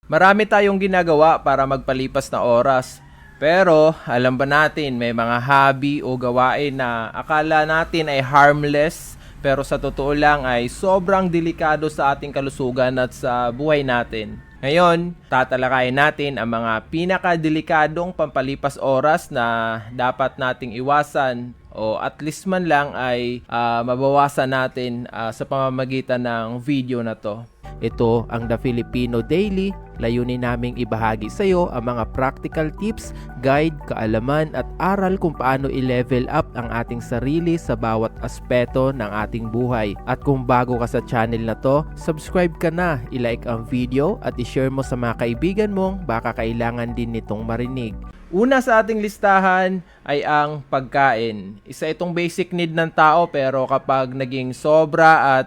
Marami tayong ginagawa para magpalipas na oras. Pero alam ba natin may mga hobby o gawain na akala natin ay harmless pero sa totoo lang ay sobrang delikado sa ating kalusugan at sa buhay natin. Ngayon, tatalakayin natin ang mga pinakadelikadong pampalipas oras na dapat nating iwasan o at least man lang ay mabawasan natin sa pamamagitan ng video na to. Ito ang The Filipino Daily. Layunin naming ibahagi sa iyo ang mga practical tips, guide, kaalaman at aral kung paano i-level up ang ating sarili sa bawat aspeto ng ating buhay. At kung bago ka sa channel na to, subscribe ka na, i-like ang video at i-share mo sa mga kaibigan mong baka kailangan din nitong marinig. Una sa ating listahan ay ang pagkain. Isa itong basic need ng tao pero kapag naging sobra at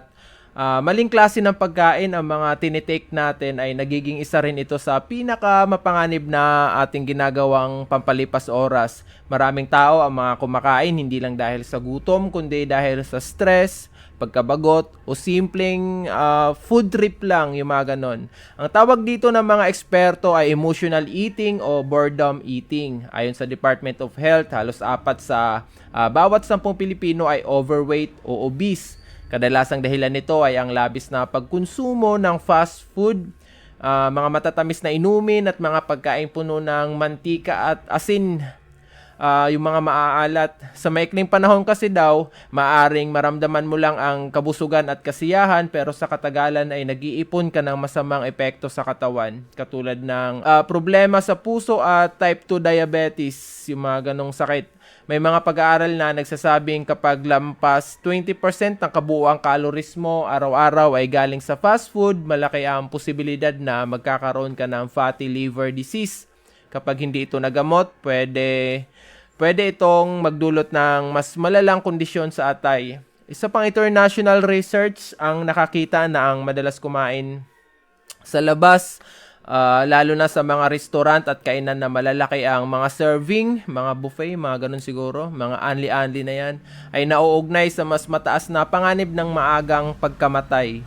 maling klase ng pagkain ang mga tinitake natin ay nagiging isa rin ito sa pinaka mapanganib na ating ginagawang pampalipas oras. Maraming tao ang mga kumakain hindi lang dahil sa gutom kundi dahil sa stress, pagkabagot o simpleng food trip lang yung mga ganon. Ang tawag dito ng mga eksperto ay emotional eating o boredom eating. Ayon sa Department of Health, halos 4 sa bawat 10 Pilipino ay overweight o obese. Kadalasang dahilan nito ay ang labis na pagkonsumo ng fast food, mga matatamis na inumin at mga pagkain puno ng mantika at asin, yung mga maaalat. Sa maikling panahon kasi daw, maaring maramdaman mo lang ang kabusugan at kasiyahan pero sa katagalan ay nag-iipon ka ng masamang epekto sa katawan. Katulad ng problema sa puso at type 2 diabetes, yung mga ganong sakit. May mga pag-aaral na nagsasabing kapag lampas 20% ng kabuuang calories mo araw-araw ay galing sa fast food, malaki ang posibilidad na magkakaroon ka ng fatty liver disease. Kapag hindi ito nagamot, pwede itong magdulot ng mas malalang kondisyon sa atay. Isa pang international research ang nakakita na ang madalas kumain sa labas, lalo na sa mga restaurant at kainan na malalaki ang mga serving, mga buffet, mga ganun siguro, mga anli-anli na yan, ay nauugnay sa mas mataas na panganib ng maagang pagkamatay.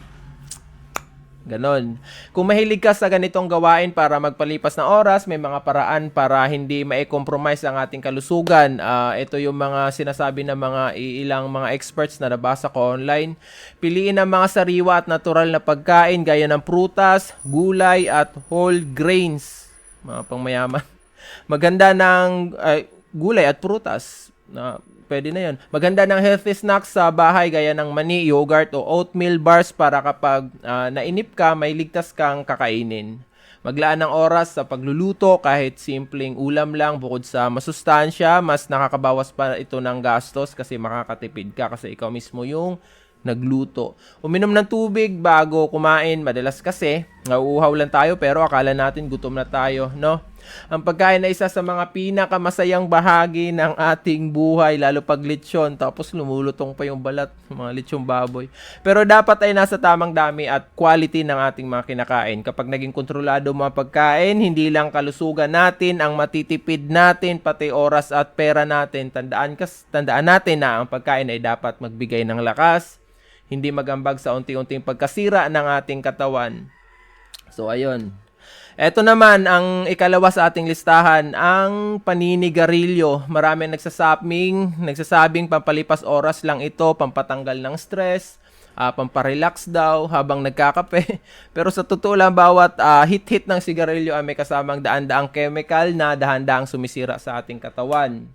Ganon. Kung mahilig ka sa ganitong gawain para magpalipas ng oras, may mga paraan para hindi ma-compromise ang ating kalusugan. Ito yung mga sinasabi ng mga ilang mga experts na nabasa ko online. Piliin ang mga sariwa at natural na pagkain gaya ng prutas, gulay at whole grains. Mga pangmayaman. Maganda ng gulay at prutas. Pwede na yun. Maganda ng healthy snacks sa bahay gaya ng mani, yogurt o oatmeal bars para kapag nainip ka, may ligtas kang kakainin. Maglaan ng oras sa pagluluto kahit simpleng ulam lang bukod sa masustansya, mas nakakabawas pa ito ng gastos kasi makakatipid ka kasi ikaw mismo yung nagluto. Uminom ng tubig bago kumain. Madalas kasi, nauuhaw lang tayo pero akala natin gutom na tayo, no? Ang pagkain ay isa sa mga pinakamasayang bahagi ng ating buhay, lalo pag lechon, tapos lumulutong pa yung balat, mga lechong baboy. Pero dapat ay nasa tamang dami at quality ng ating mga kinakain. Kapag naging kontrolado mga pagkain, hindi lang kalusugan natin ang matitipid natin, pati oras at pera natin. Tandaan natin na ang pagkain ay dapat magbigay ng lakas, hindi magambag sa unti-unting pagkasira ng ating katawan. So, ayun. Ito naman ang ikalawa sa ating listahan, ang paninigarilyo. Marami nagsasabing pampalipas oras lang ito, pampatanggal ng stress, pamparelax daw habang nagkakape. Pero sa totoo lang, bawat hit-hit ng sigarilyo ay may kasamang daan-daang chemical na dahan-daang sumisira sa ating katawan.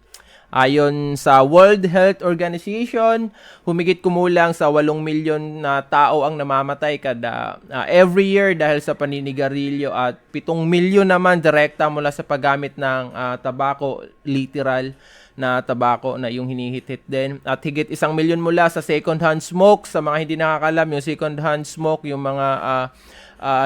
Ayon sa World Health Organization, humigit kumulang sa 8 milyon na tao ang namamatay every year dahil sa paninigarilyo at 7 milyon naman direkta mula sa paggamit ng tabako, literal na tabako na yung hinihit-hit din. At higit 1 milyon mula sa second-hand smoke. Sa mga hindi nakakalam, yung second-hand smoke, yung mga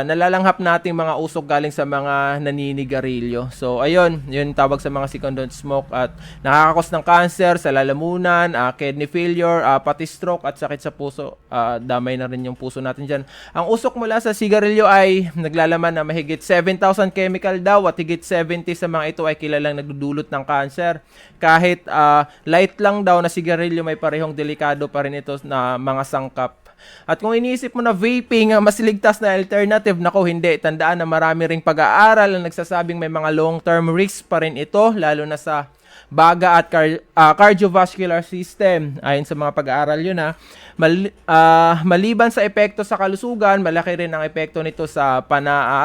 nalalanghap nating mga usok galing sa mga naninigarilyo. So, ayun, yun tawag sa mga second-hand smoke at nakakakos ng cancer sa lalamunan, kidney failure, pati stroke at sakit sa puso. Damay na rin yung puso natin dyan. Ang usok mula sa sigarilyo ay naglalaman na mahigit 7,000 chemical daw at higit 70 sa mga ito ay kilalang nagdudulot ng cancer. Kahit light lang daw na sigarilyo, may parehong delikado pa rin ito na mga sangkap. At kung iniisip mo na vaping ang mas ligtas na alternative, nako hindi. Tandaan na marami ring pag-aaral na nagsasabing may mga long-term risks pa rin ito, lalo na sa baga at cardiovascular system. Ayon sa mga pag-aaral yun maliban sa epekto sa kalusugan, malaki rin ang epekto nito sa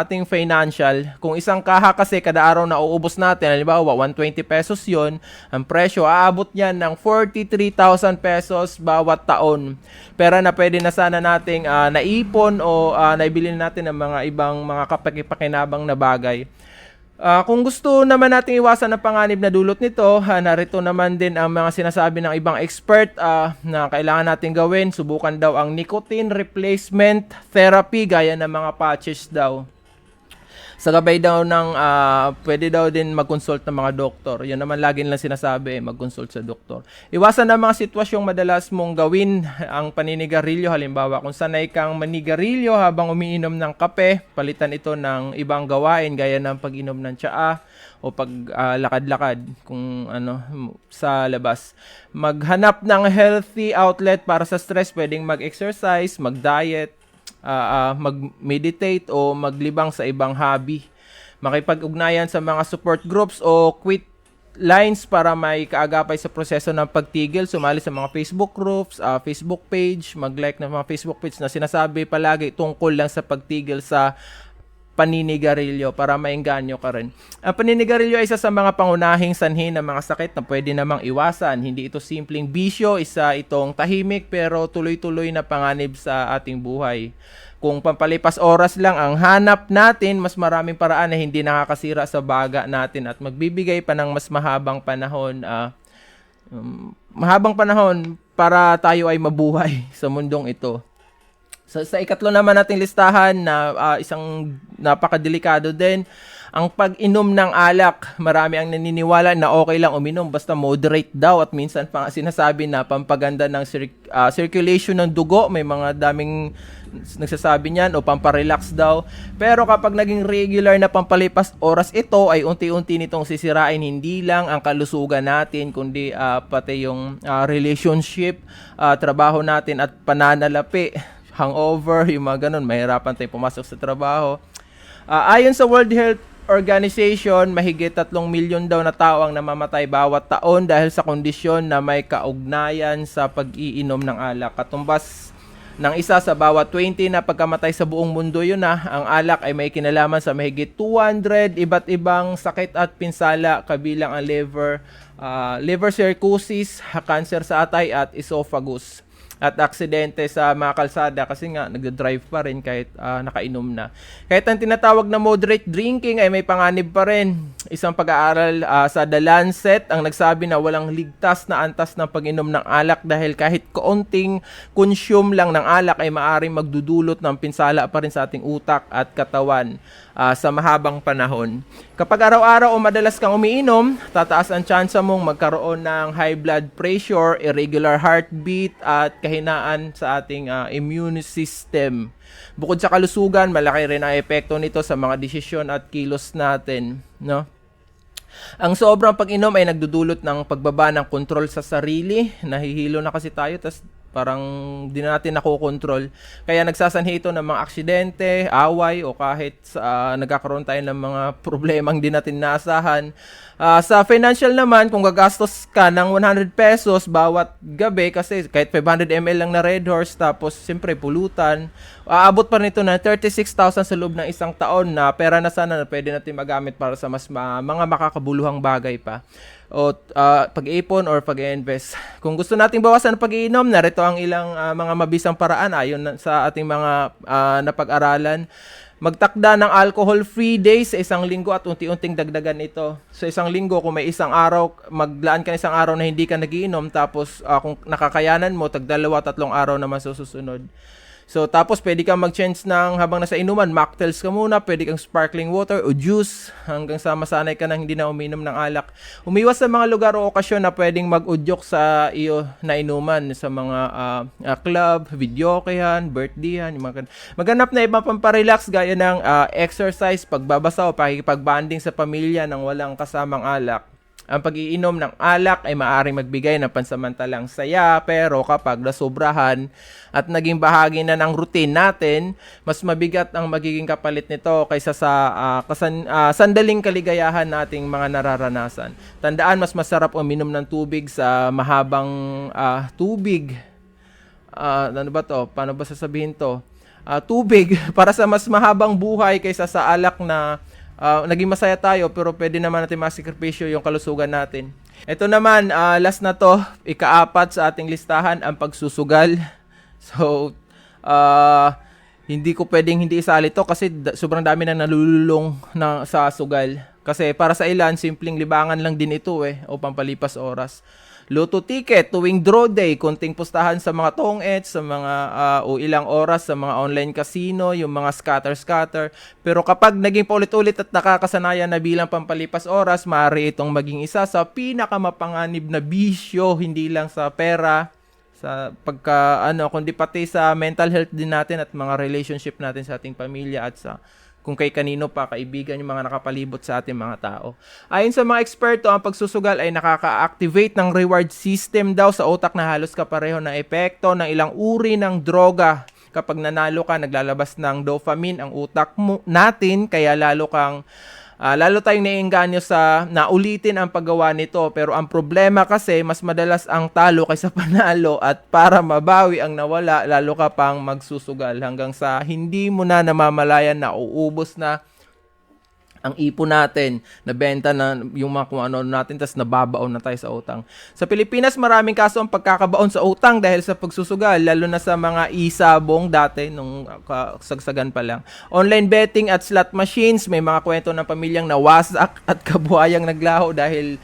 ating financial. Kung isang kaha kasi kada araw na uubos natin, halimbawa 120 pesos yon, ang presyo aabot niyan ng 43,000 pesos bawat taon. Pera na pwede na sana nating naipon o naibili natin ng mga ibang mga kapakipakinabang na bagay. Kung gusto naman nating iwasan ang panganib na dulot nito, narito naman din ang mga sinasabi ng ibang expert na kailangan natin gawin. Subukan daw ang nicotine replacement therapy gaya ng mga patches daw. Sa gabay daw ng pwede daw din mag-consult ng mga doktor. Yan naman lagi nilang sinasabi, mag-consult sa doktor. Iwasan ang mga sitwasyong madalas mong gawin ang paninigarilyo. Halimbawa, kung sanay kang manigarilyo habang umiinom ng kape, palitan ito ng ibang gawain gaya ng pag-inom ng tsaa o paglakad-lakad kung sa labas. Maghanap ng healthy outlet para sa stress, pwedeng mag-exercise, mag-diet, mag-meditate o maglibang sa ibang hobby. Makipag-ugnayan sa mga support groups o quit lines para may kaagapay sa proseso ng pagtigil. Sumali sa mga Facebook groups, Facebook page, mag-like ng mga Facebook page na sinasabi palagi tungkol lang sa pagtigil sa paninigarilyo para maengganyo ka rin. Ang paninigarilyo ay isa sa mga pangunahing sanhi ng mga sakit na pwede namang iwasan. Hindi ito simpleng bisyo, isa itong tahimik pero tuloy-tuloy na panganib sa ating buhay. Kung pampalipas oras lang ang hanap natin, mas maraming paraan na hindi nakakasira sa baga natin at magbibigay pa ng mas mahabang panahon para tayo ay mabuhay sa mundong ito. Sa ikatlo naman nating listahan na isang napakadelikado din, ang pag-inom ng alak. Marami ang naniniwala na okay lang uminom basta moderate daw at minsan pa sinasabi na pampaganda ng circulation ng dugo. May mga daming nagsasabi niyan o pamparelax daw. Pero kapag naging regular na pampalipas oras ito ay unti-unti nitong sisirain hindi lang ang kalusugan natin kundi pati yung relationship, trabaho natin at pananalapi. Hangover, yung mga ganun, mahirapan tayong pumasok sa trabaho. Ayon sa World Health Organization, mahigit 3 milyon daw na tao ang namamatay bawat taon dahil sa kondisyon na may kaugnayan sa pag-iinom ng alak. Katumbas ng isa sa bawat 20 na pagkamatay sa buong mundo yun ang alak ay may kinalaman sa mahigit 200 iba't ibang sakit at pinsala kabilang ang liver cirrhosis, cancer sa atay at esophagus. At aksidente sa mga kalsada kasi nga nagda-drive pa rin kahit nakainom na. Kahit ang tinatawag na moderate drinking ay may panganib pa rin. Isang pag-aaral sa The Lancet ang nagsabi na walang ligtas na antas ng pag-inom ng alak dahil kahit kaunting consume lang ng alak ay maaaring magdudulot ng pinsala pa rin sa ating utak at katawan sa mahabang panahon. Kapag araw-araw o madalas kang umiinom, tataas ang tsansa mong magkaroon ng high blood pressure, irregular heartbeat at kahinaan sa ating immune system. Bukod sa kalusugan, malaki rin ang epekto nito sa mga desisyon at kilos natin, no? Ang sobrang pag-inom ay nagdudulot ng pagbaba ng kontrol sa sarili. Nahihilo na kasi tayo, tas parang di na natin nakokontrol. Kaya nagsasanhi ito ng mga aksidente, away, o kahit nagkakaroon tayo ng mga problemang di natin naasahan. Sa financial naman, kung gagastos ka ng 100 pesos bawat gabi, kasi kahit 500 ml lang na Red Horse, tapos siyempre pulutan, aabot pa nito ng 36,000 sa loob ng isang taon na pera na sana na pwede natin magamit para sa mas mga makakabuluhang bagay pa. O pag-ipon or pag-invest. Kung gusto nating bawasan ang pag-iinom, narito ang ilang mga mabisang paraan ayon sa ating mga napag-aralan. Magtakda ng alcohol-free days sa isang linggo at unti-unting dagdagan ito. Sa isang linggo, kung may isang araw, maglaan ka ng isang araw na hindi ka nagiinom, tapos kung nakakayanan mo, tag-2, 3 araw naman susunod. So, tapos pwede kang mag-change ng habang nasa inuman, mocktails ka muna, pwede kang sparkling water o juice hanggang sa masanay ka na hindi na uminom ng alak. Umiwas sa mga lugar o okasyon na pwedeng mag-udyok sa iyo na inuman sa mga club, videokehan, birthdayhan, maghanap na ibang pamparelax gaya ng exercise, pagbabasa o pakikipagbanding sa pamilya nang walang kasamang alak. Ang pag-iinom ng alak ay maaaring magbigay ng pansamantalang saya, pero kapag nasobrahan at naging bahagi na ng routine natin, mas mabigat ang magiging kapalit nito kaysa sa sandaling kaligayahan nating mga nararanasan. Tandaan, mas masarap uminom ng tubig sa mahabang tubig. Ano ba to? Paano ba sasabihin to? Tubig para sa mas mahabang buhay kaysa sa alak na naging masaya tayo pero pwede naman natin masakripisyo yung kalusugan natin. Ito naman, last na to, ika-4 sa ating listahan, ang pagsusugal. So, hindi ko pwedeng hindi isali to kasi sobrang dami na nalululong sa sugal. Kasi para sa ilan, simpleng libangan lang din ito o pampalipas oras. Lotto ticket tuwing draw day, konting pustahan sa mga tong-ets, sa mga o ilang oras sa mga online casino, yung mga scatter. Pero kapag naging paulit-ulit at nakakasanayan na bilang pampalipas oras, maaari itong maging isa sa pinakamapanganib na bisyo, hindi lang sa pera, sa kundi pati sa mental health din natin at mga relationship natin sa ating pamilya at sa kung kay kanino pa, kaibigan, yung mga nakapalibot sa ating mga tao. Ayon sa mga eksperto, ang pagsusugal ay nakaka-activate ng reward system daw sa utak na halos kapareho ng epekto ng ilang uri ng droga. Kapag nanalo ka, naglalabas ng dopamine ang utak natin, kaya lalo tayong naiengganyo sa naulitin ang paggawa nito. Pero ang problema kasi, mas madalas ang talo kaysa panalo, at para mabawi ang nawala, lalo ka pang magsusugal hanggang sa hindi mo na namamalayan na uubos na ang ipon natin, nabenta na yung mga kung ano natin, tas nababaon na tayo sa utang. Sa Pilipinas, maraming kaso ang pagkakabaon sa utang dahil sa pagsusugal, lalo na sa mga isabong dati, nung kasagsagan pa lang. Online betting at slot machines, may mga kwento ng pamilyang nawasak at kabuhayang naglaho dahil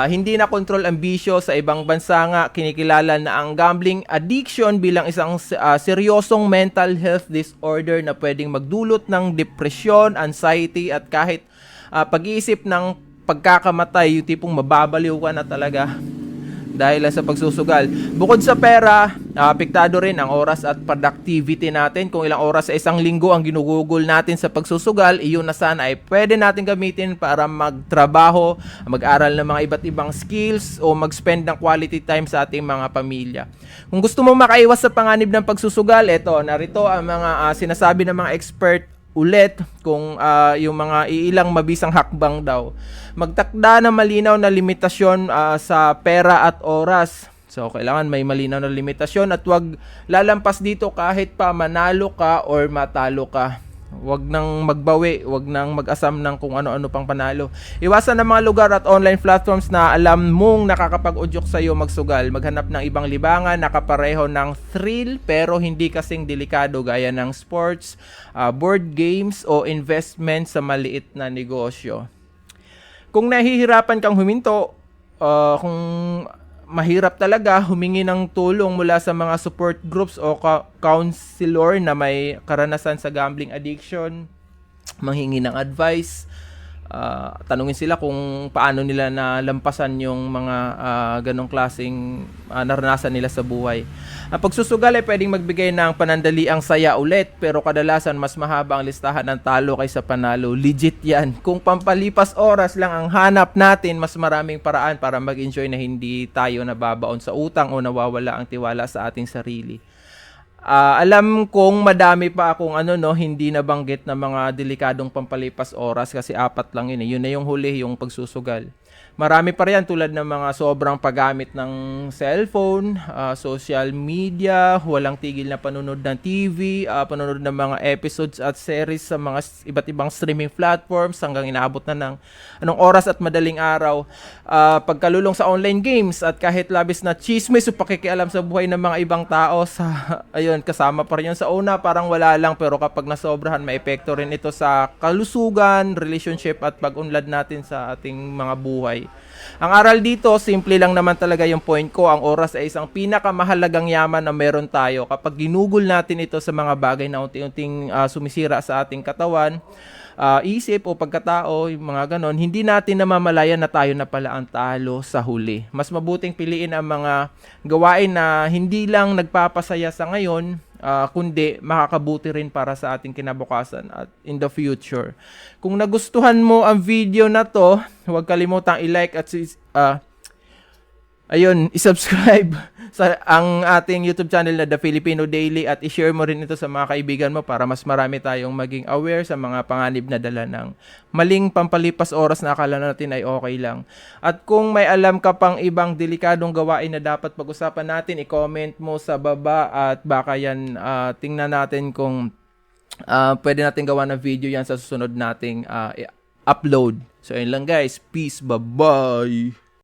hindi na kontrol ang bisyo. Sa ibang bansa nga, kinikilala na ang gambling addiction bilang isang seryosong mental health disorder na pwedeng magdulot ng depresyon, anxiety at kahit pag-iisip ng pagkakamatay, yung tipong mababaliw ka na talaga dahil sa pagsusugal. Bukod sa pera, apektado rin ang oras at productivity natin. Kung ilang oras sa isang linggo ang ginugugol natin sa pagsusugal, iyon na sana ay pwede natin gamitin para magtrabaho, mag-aral ng mga iba't ibang skills o mag-spend ng quality time sa ating mga pamilya. Kung gusto mo makaiwas sa panganib ng pagsusugal, narito ang mga sinasabi ng mga expert ulit kung yung mga ilang mabisang hakbang daw. Magtakda ng malinaw na limitasyon sa pera at oras. So, kailangan may malinaw na limitasyon at wag lalampas dito kahit pa manalo ka or matalo ka. Wag nang magbawi, wag nang mag-asam ng kung ano-ano pang panalo. Iwasan ng mga lugar at online platforms na alam mong nakakapag-udyok sa iyo magsugal. Maghanap ng ibang libangan na kapareho ng thrill pero hindi kasing delikado gaya ng sports, board games o investment sa maliit na negosyo. Kung nahihirapan kang huminto, kung mahirap talaga, humingi ng tulong mula sa mga support groups o counselor na may karanasan sa gambling addiction. Manghingi ng advice. Tanungin sila kung paano nila nalampasan yung mga ganong klaseng naranasan nila sa buhay. Ang pagsusugal ay pwedeng magbigay ng panandaliang saya ulit, pero kadalasan mas mahaba ang listahan ng talo kaysa panalo. Legit yan. Kung pampalipas oras lang ang hanap natin, mas maraming paraan para mag-enjoy na hindi tayo nababaon sa utang o nawawala ang tiwala sa ating sarili. Alam kong madami pa akong hindi nabanggit na mga delikadong pampalipas oras kasi 4 lang yun. Yun na yung huli, yung pagsusugal. Marami pa riyan tulad ng mga sobrang paggamit ng cellphone, social media, walang tigil na panunod ng TV, panunod ng mga episodes at series sa mga iba't ibang streaming platforms hanggang inaabot na ng anong oras at madaling araw. Pagkalulong sa online games at kahit labis na chismis o pakikialam sa buhay ng mga ibang tao, kasama pa rin yun. Sa una parang wala lang, pero kapag nasobrahan, may epekto rin ito sa kalusugan, relationship at pag-unlad natin sa ating mga buhay. Ang aral dito, simple lang naman talaga yung point ko. Ang oras ay isang pinakamahalagang yaman na meron tayo. Kapag ginugol natin ito sa mga bagay na unti-unting sumisira sa ating katawan, isip o pagkatao, yung mga ganon, hindi natin namamalayan na tayo na pala ang talo sa huli. Mas mabuting piliin ang mga gawain na hindi lang nagpapasaya sa ngayon, kundi makakabuti rin para sa ating kinabukasan at in the future. Kung nagustuhan mo ang video na to, huwag kalimutang i-like at i-subscribe sa ang ating YouTube channel na The Filipino Daily at i-share mo rin ito sa mga kaibigan mo para mas marami tayong maging aware sa mga panganib na dala ng maling pampalipas oras na akala natin ay okay lang. At kung may alam ka pang ibang delikadong gawain na dapat pag-usapan natin, i-comment mo sa baba at baka yan tingnan natin kung pwede natin gawa ng video yan sa susunod nating upload. So, ayun lang guys. Peace. Bye-bye.